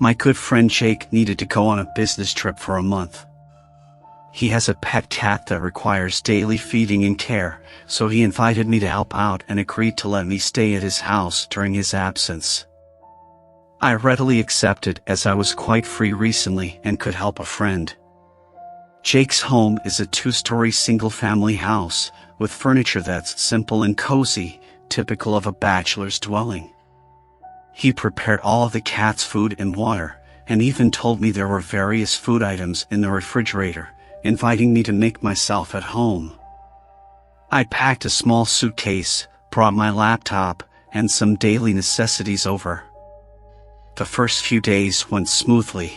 My good friend Jake needed to go on a business trip for a month. He has a pet cat that requires daily feeding and care, so he invited me to help out and agreed to let me stay at his house during his absence. I readily accepted as I was quite free recently and could help a friend. Jake's home is a 2-story single-family house with furniture that's simple and cozy, typical of a bachelor's dwelling. He prepared all of the cat's food and water, and even told me there were various food items in the refrigerator, inviting me to make myself at home. I packed a small suitcase, brought my laptop, and some daily necessities over. The first few days went smoothly.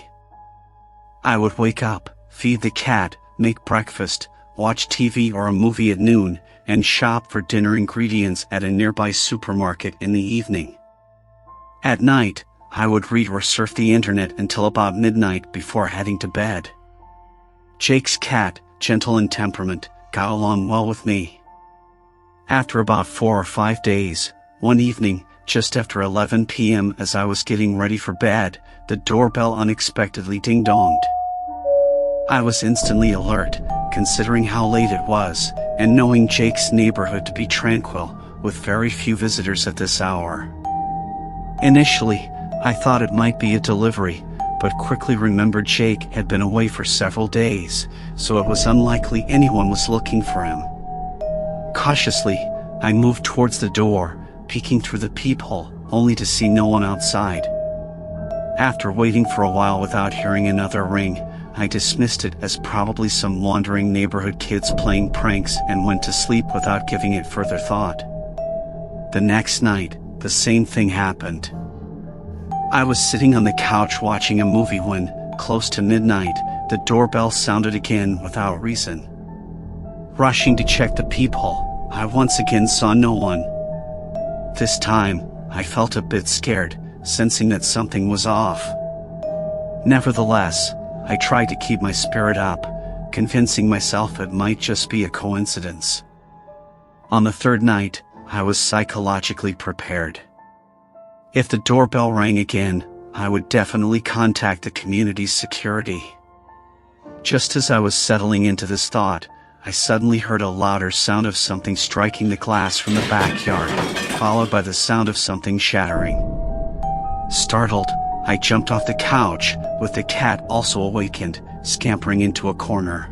I would wake up, feed the cat, make breakfast, watch TV or a movie at noon, and shop for dinner ingredients at a nearby supermarket in the evening. At night, I would read or surf the internet until about midnight before heading to bed. Jake's cat, gentle in temperament, got along well with me. After about 4 or 5 days, one evening, just after 11 p.m. as I was getting ready for bed, the doorbell unexpectedly ding-donged. I was instantly alert, considering how late it was, and knowing Jake's neighborhood to be tranquil, with very few visitors at this hour. Initially, I thought it might be a delivery, but quickly remembered Jake had been away for several days, so it was unlikely anyone was looking for him. Cautiously, I moved towards the door, peeking through the peephole, only to see no one outside. After waiting for a while without hearing another ring, I dismissed it as probably some wandering neighborhood kids playing pranks and went to sleep without giving it further thought. The next night, the same thing happened. I was sitting on the couch watching a movie when, close to midnight, the doorbell sounded again without reason. Rushing to check the peephole, I once again saw no one. This time, I felt a bit scared, sensing that something was off. Nevertheless, I tried to keep my spirit up, convincing myself it might just be a coincidence. On the third night, I was psychologically prepared. If the doorbell rang again, I would definitely contact the community's security. Just as I was settling into this thought, I suddenly heard a louder sound of something striking the glass from the backyard, followed by the sound of something shattering. Startled, I jumped off the couch, with the cat also awakened, scampering into a corner.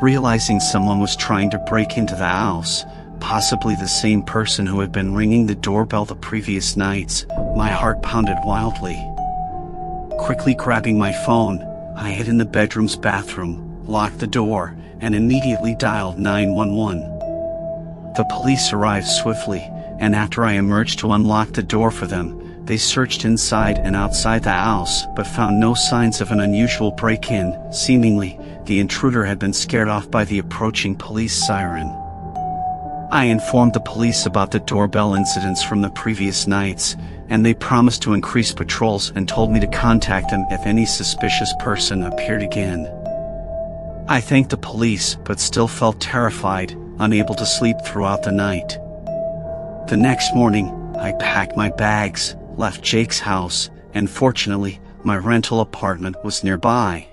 Realizing someone was trying to break into the house, possibly the same person who had been ringing the doorbell the previous nights, my heart pounded wildly. Quickly grabbing my phone, I hid in the bedroom's bathroom, locked the door, and immediately dialed 911. The police arrived swiftly, and after I emerged to unlock the door for them, they searched inside and outside the house but found no signs of an unusual break-in. Seemingly, the intruder had been scared off by the approaching police siren. I informed the police about the doorbell incidents from the previous nights, and they promised to increase patrols and told me to contact them if any suspicious person appeared again. I thanked the police but still felt terrified, unable to sleep throughout the night. The next morning, I packed my bags, left Jake's house, and fortunately, my rental apartment was nearby.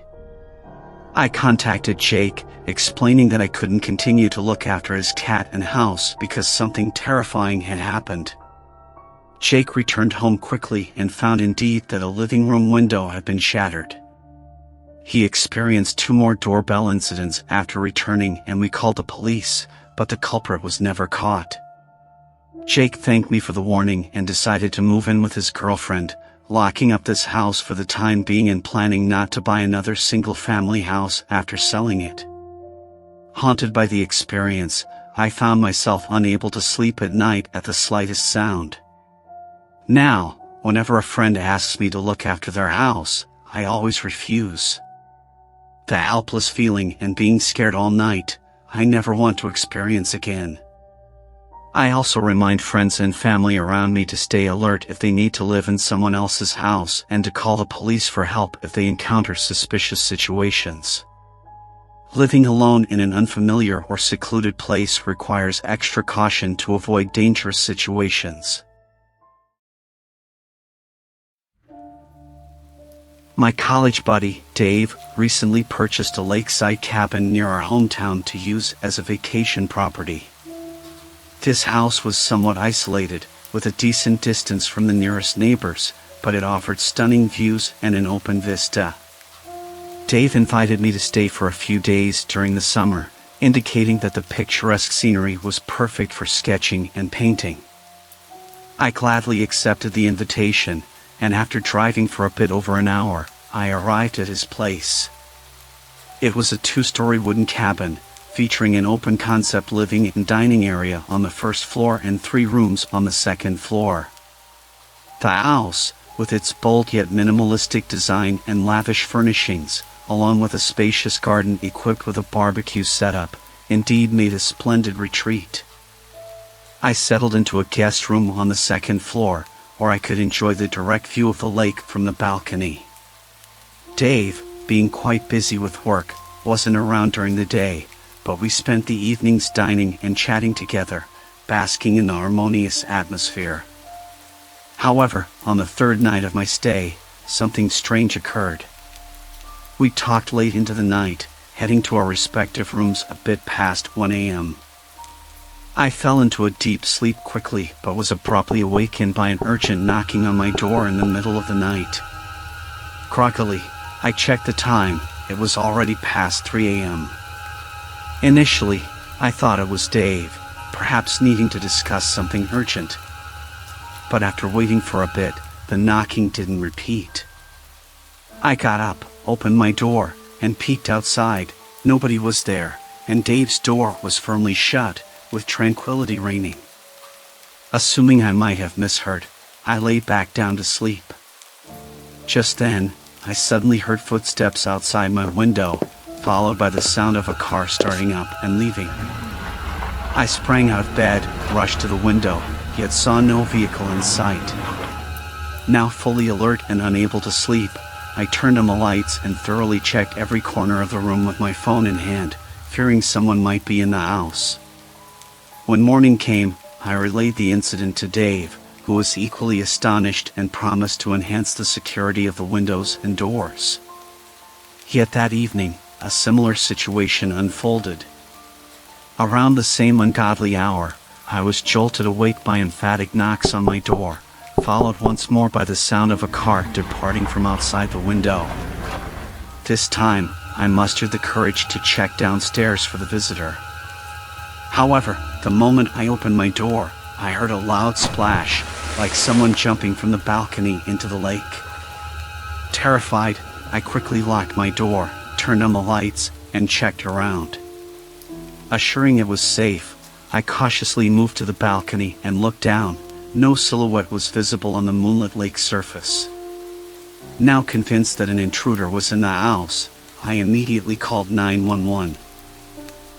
I contacted Jake, explaining that I couldn't continue to look after his cat and house because something terrifying had happened. Jake returned home quickly and found indeed that a living room window had been shattered. He experienced 2 more doorbell incidents after returning, and we called the police, but the culprit was never caught. Jake thanked me for the warning and decided to move in with his girlfriend, locking up this house for the time being and planning not to buy another single-family house after selling it. Haunted by the experience, I found myself unable to sleep at night at the slightest sound. Now, whenever a friend asks me to look after their house, I always refuse. The helpless feeling and being scared all night, I never want to experience again. I also remind friends and family around me to stay alert if they need to live in someone else's house and to call the police for help if they encounter suspicious situations. Living alone in an unfamiliar or secluded place requires extra caution to avoid dangerous situations. My college buddy, Dave, recently purchased a lakeside cabin near our hometown to use as a vacation property. This house was somewhat isolated, with a decent distance from the nearest neighbors, but it offered stunning views and an open vista. Dave invited me to stay for a few days during the summer, indicating that the picturesque scenery was perfect for sketching and painting. I gladly accepted the invitation, and after driving for a bit over an hour, I arrived at his place. It was a 2-story wooden cabin, featuring an open-concept living and dining area on the first floor and 3 rooms on the second floor. The house, with its bold yet minimalistic design and lavish furnishings, along with a spacious garden equipped with a barbecue setup, indeed made a splendid retreat. I settled into a guest room on the second floor, where I could enjoy the direct view of the lake from the balcony. Dave, being quite busy with work, wasn't around during the day, but we spent the evenings dining and chatting together, basking in the harmonious atmosphere. However, on the third night of my stay, something strange occurred. We talked late into the night, heading to our respective rooms a bit past 1 a.m. I fell into a deep sleep quickly, but was abruptly awakened by an urgent knocking on my door in the middle of the night. Groggily, I checked the time. It was already past 3 a.m. Initially, I thought it was Dave, perhaps needing to discuss something urgent. But after waiting for a bit, the knocking didn't repeat. I got up, opened my door, and peeked outside. Nobody was there, and Dave's door was firmly shut, with tranquility reigning. Assuming I might have misheard, I lay back down to sleep. Just then, I suddenly heard footsteps outside my window, followed by the sound of a car starting up and leaving. I sprang out of bed, rushed to the window, yet saw no vehicle in sight. Now fully alert and unable to sleep, I turned on the lights and thoroughly checked every corner of the room with my phone in hand, fearing someone might be in the house. When morning came, I relayed the incident to Dave, who was equally astonished and promised to enhance the security of the windows and doors. Yet that evening, a similar situation unfolded. Around the same ungodly hour, I was jolted awake by emphatic knocks on my door, followed once more by the sound of a car departing from outside the window. This time, I mustered the courage to check downstairs for the visitor. However, the moment I opened my door, I heard a loud splash, like someone jumping from the balcony into the lake. Terrified, I quickly locked my door, turned on the lights, and checked around. Assuring it was safe, I cautiously moved to the balcony and looked down. No silhouette was visible on the moonlit lake surface. Now convinced that an intruder was in the house, I immediately called 911.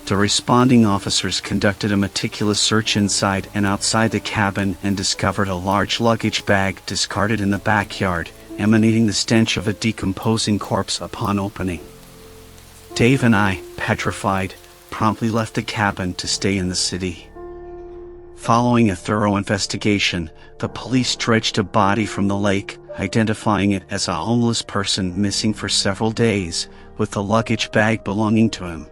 The responding officers conducted a meticulous search inside and outside the cabin and discovered a large luggage bag discarded in the backyard, emanating the stench of a decomposing corpse upon opening. Dave and I, petrified, promptly left the cabin to stay in the city. Following a thorough investigation, the police dredged a body from the lake, identifying it as a homeless person missing for several days, with the luggage bag belonging to him.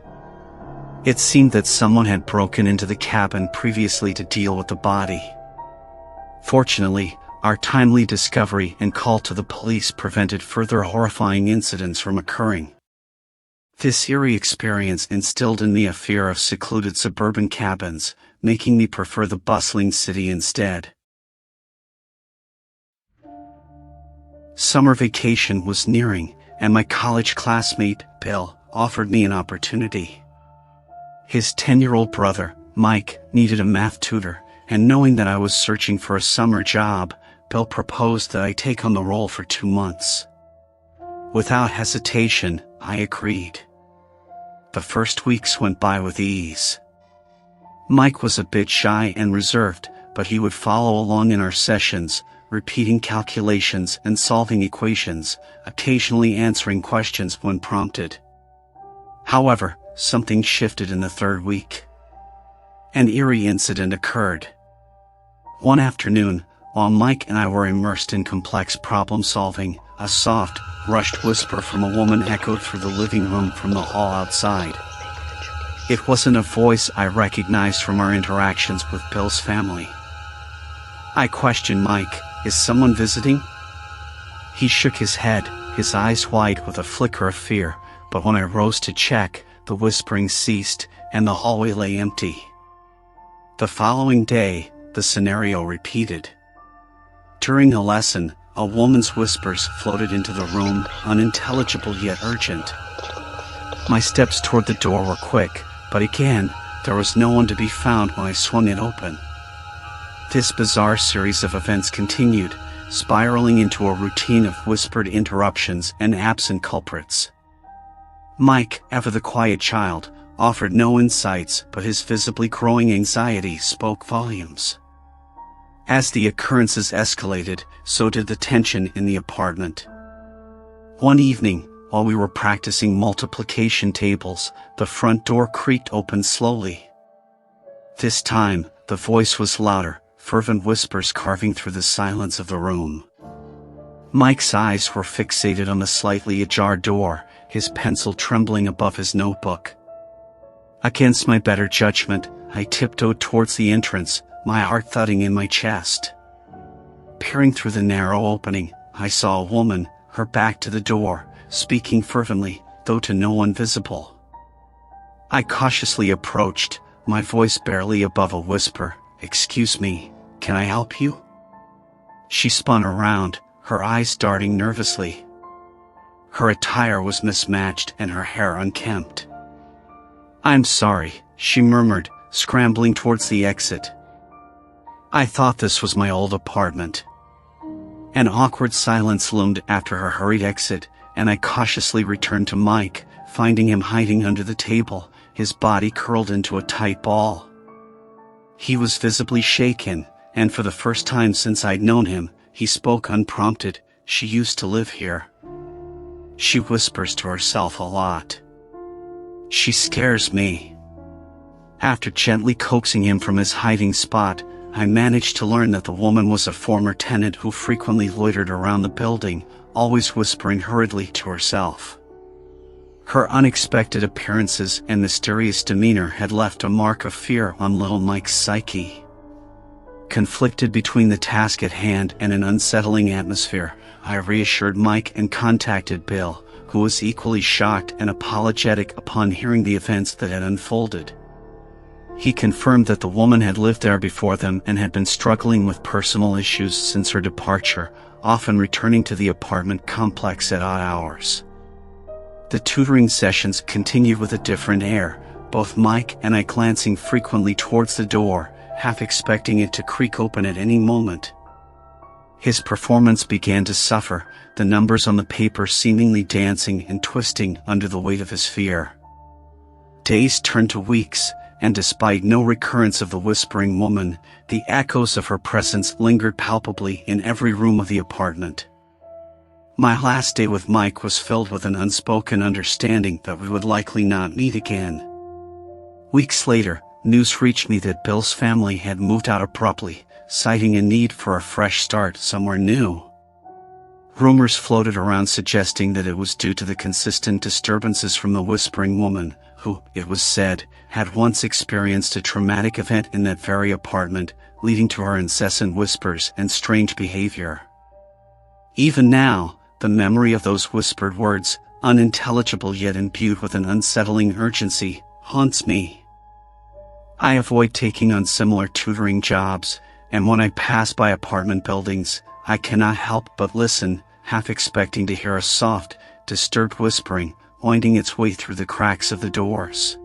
It seemed that someone had broken into the cabin previously to deal with the body. Fortunately, our timely discovery and call to the police prevented further horrifying incidents from occurring. This eerie experience instilled in me a fear of secluded suburban cabins, making me prefer the bustling city instead. Summer vacation was nearing, and my college classmate, Bill, offered me an opportunity. His 10-year-old brother, Mike, needed a math tutor, and knowing that I was searching for a summer job, Bill proposed that I take on the role for 2 months. Without hesitation, I agreed. The first weeks went by with ease. Mike was a bit shy and reserved, but he would follow along in our sessions, repeating calculations and solving equations, occasionally answering questions when prompted. However, something shifted in the third week. An eerie incident occurred. One afternoon, while Mike and I were immersed in complex problem solving, a soft, rushed whisper from a woman echoed through the living room from the hall outside. It wasn't a voice I recognized from our interactions with Bill's family. I questioned Mike, "Is someone visiting?" He shook his head, his eyes wide with a flicker of fear, but when I rose to check, the whispering ceased, and the hallway lay empty. The following day, the scenario repeated. During a lesson, a woman's whispers floated into the room, unintelligible yet urgent. My steps toward the door were quick, but again, there was no one to be found when I swung it open. This bizarre series of events continued, spiraling into a routine of whispered interruptions and absent culprits. Mike, ever the quiet child, offered no insights, but his visibly growing anxiety spoke volumes. As the occurrences escalated, so did the tension in the apartment. One evening, while we were practicing multiplication tables, the front door creaked open slowly. This time, the voice was louder, fervent whispers carving through the silence of the room. Mike's eyes were fixated on the slightly ajar door, his pencil trembling above his notebook. Against my better judgment, I tiptoed towards the entrance, my heart thudding in my chest. Peering through the narrow opening, I saw a woman, her back to the door, speaking fervently, though to no one visible. I cautiously approached, my voice barely above a whisper, "Excuse me, can I help you?" She spun around, her eyes darting nervously. Her attire was mismatched and her hair unkempt. "I'm sorry," she murmured, scrambling towards the exit. I thought this was my old apartment. An awkward silence loomed after her hurried exit, and I cautiously returned to Mike, finding him hiding under the table, his body curled into a tight ball. He was visibly shaken, and for the first time since I'd known him, he spoke unprompted. "She used to live here. She whispers to herself a lot. She scares me." After gently coaxing him from his hiding spot, I managed to learn that the woman was a former tenant who frequently loitered around the building, always whispering hurriedly to herself. Her unexpected appearances and mysterious demeanor had left a mark of fear on little Mike's psyche. Conflicted between the task at hand and an unsettling atmosphere, I reassured Mike and contacted Bill, who was equally shocked and apologetic upon hearing the events that had unfolded. He confirmed that the woman had lived there before them and had been struggling with personal issues since her departure, often returning to the apartment complex at odd hours. The tutoring sessions continued with a different air, both Mike and I glancing frequently towards the door, half expecting it to creak open at any moment. His performance began to suffer, the numbers on the paper seemingly dancing and twisting under the weight of his fear. Days turned to weeks, and despite no recurrence of the whispering woman, the echoes of her presence lingered palpably in every room of the apartment. My last day with Mike was filled with an unspoken understanding that we would likely not meet again. Weeks later, news reached me that Bill's family had moved out abruptly, citing a need for a fresh start somewhere new. Rumors floated around suggesting that it was due to the consistent disturbances from the whispering woman, who, it was said, had once experienced a traumatic event in that very apartment, leading to her incessant whispers and strange behavior. Even now, the memory of those whispered words, unintelligible yet imbued with an unsettling urgency, haunts me. I avoid taking on similar tutoring jobs, and when I pass by apartment buildings, I cannot help but listen, half expecting to hear a soft, disturbed whispering, winding its way through the cracks of the doors.